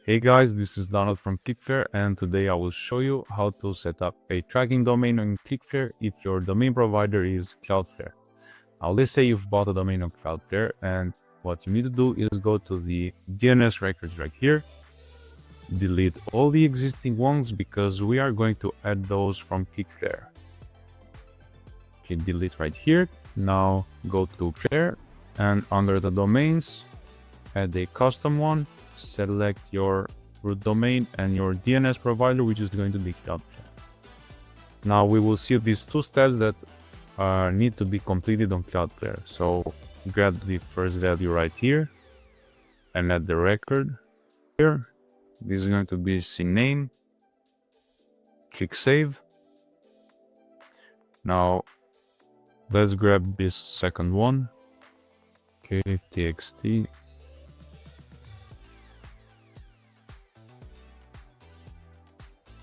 Hey guys, this is Donald from ClickFlare, and today I will show you how to set up a tracking domain on ClickFlare if your domain provider is Cloudflare. Now let's say you've bought a domain on Cloudflare, and what you need to do is go to the DNS records right here, delete all the existing ones because we are going to add those from ClickFlare. Click delete right here. Now go to ClickFlare, and under the domains, add a custom one. Select your root domain and your DNS provider, which is going to be Cloudflare. Now we will see these two steps that need to be completed on Cloudflare. So grab the first value right here and add the record here. This is going to be CNAME. Click save. Now let's grab this second one. Okay, txt.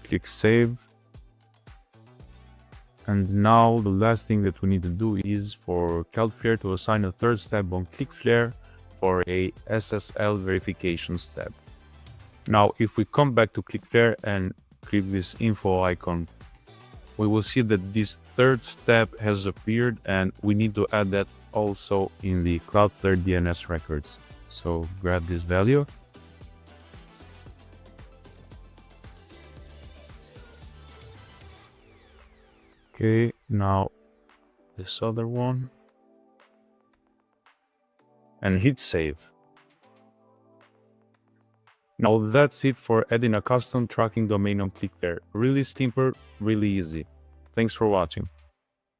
Click save. And now the last thing that we need to do is for Cloudflare to assign a third step on ClickFlare for a SSL verification step. Now, if we come back to ClickFlare and click this info icon, we will see that this third step has appeared, and we need to add that also in the Cloudflare DNS records. So grab this value. Okay, now this other one, and hit save. Now that's it for adding a custom tracking domain on ClickFlare. Really simple, really easy. Thanks for watching.